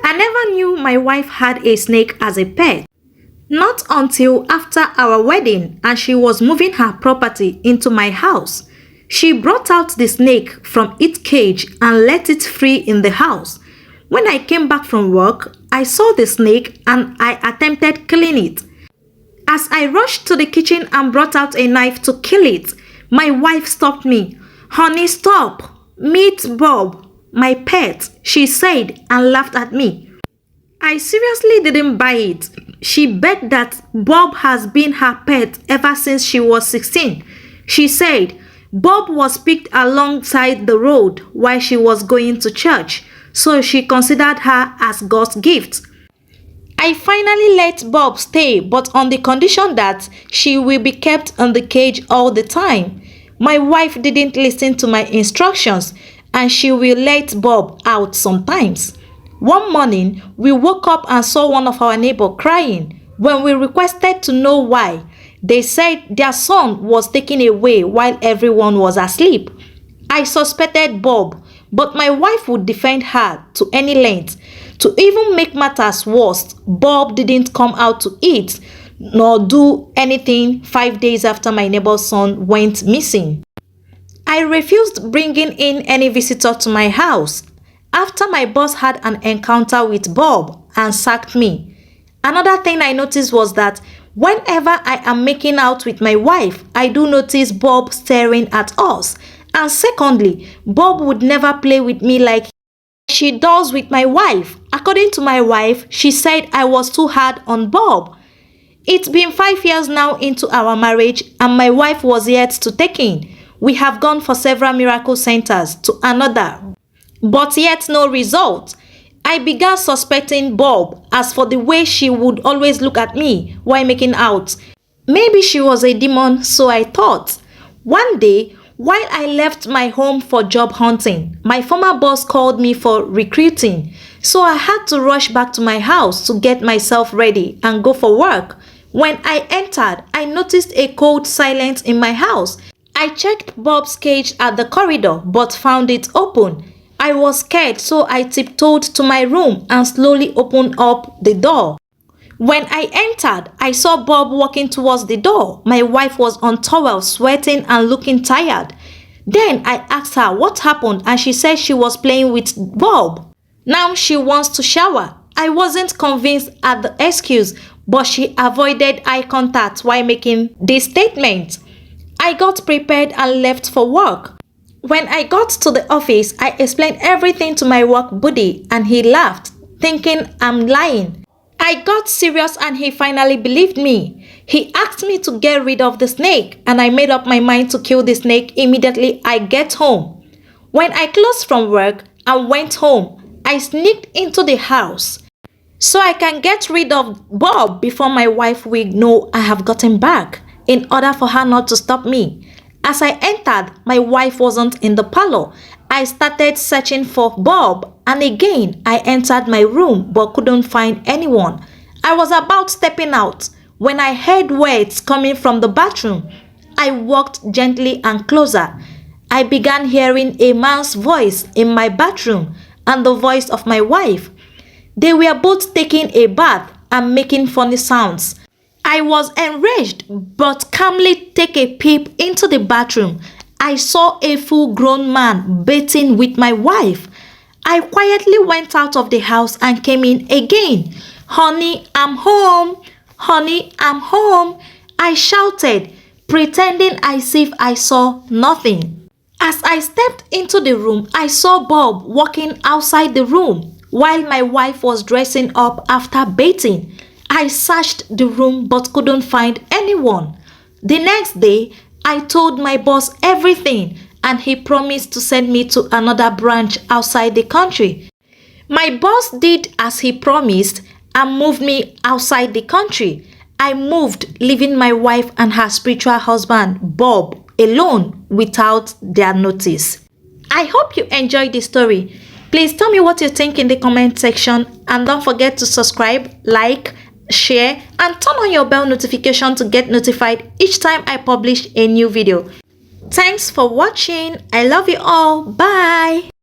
I never knew my wife had a snake as a pet. Not until after our wedding and she was moving her property into my house. She brought out the snake from its cage and let it free in the house. When I came back from work, I saw the snake and I attempted killing it. As I rushed to the kitchen and brought out a knife to kill it, my wife stopped me. "Honey, stop! Meet Bob, my pet," she said and laughed at me. I seriously didn't buy it. She begged that Bob has been her pet ever since she was 16. She said Bob was picked alongside the road while she was going to church, so she considered her as God's gift. I finally let Bob stay, but on the condition that she will be kept in the cage all the time. My wife didn't listen to my instructions and she will let Bob out sometimes. One morning, we woke up and saw one of our neighbors crying. When we requested to know why, they said their son was taken away while everyone was asleep. I suspected Bob, but my wife would defend her to any length. To even make matters worse, Bob didn't come out to eat nor do anything 5 days after my neighbor's son went missing. I refused bringing in any visitor to my house after my boss had an encounter with Bob and sacked me. Another thing I noticed was that whenever I am making out with my wife, I do notice Bob staring at us. And secondly, Bob would never play with me like she does with my wife. According to my wife, she said I was too hard on Bob. It's been 5 years now into our marriage and my wife was yet to take in. We have gone for several miracle centers to another, but yet no result. I began suspecting Bob as for the way she would always look at me while making out. Maybe she was a demon, so I thought. One day, while I left my home for job hunting, my former boss called me for recruiting, so I had to rush back to my house to get myself ready and go for work. When I entered, I noticed a cold silence in my house. I checked Bob's cage at the corridor but found it open. I was scared, so I tiptoed to my room and slowly opened up the door. When I entered, I saw Bob walking towards the door. My wife was on towel, sweating and looking tired. Then I asked her what happened and she said she was playing with Bob. Now she wants to shower. I wasn't convinced at the excuse, but she avoided eye contact while making this statement. I got prepared and left for work. When I got to the office, I explained everything to my work buddy and he laughed, thinking I'm lying. I got serious and he finally believed me. He asked me to get rid of the snake and I made up my mind to kill the snake immediately I get home. When I closed from work and went home, I sneaked into the house so I can get rid of Bob before my wife will know I have gotten back, in order for her not to stop me. As I entered, my wife wasn't in the parlor. I started searching for Bob and again I entered my room but couldn't find anyone. I was about stepping out when I heard words coming from the bathroom. I walked gently and closer. I began hearing a man's voice in my bathroom and the voice of my wife. They were both taking a bath and making funny sounds. I was enraged but calmly take a peep into the bathroom. I saw a full-grown man bathing with my wife. I quietly went out of the house and came in again. "Honey, I'm home. Honey, I'm home," I shouted, pretending as if I saw nothing. As I stepped into the room, I saw Bob walking outside the room while my wife was dressing up after bathing. I searched the room but couldn't find anyone. The next day, I told my boss everything and he promised to send me to another branch outside the country. My boss did as he promised and moved me outside the country. I moved, leaving my wife and her spiritual husband, Bob, alone without their notice. I hope you enjoyed the story. Please tell me what you think in the comment section and don't forget to subscribe, like, share and turn on your bell notification to get notified each time I publish a new video. Thanks for watching. I love you all. Bye.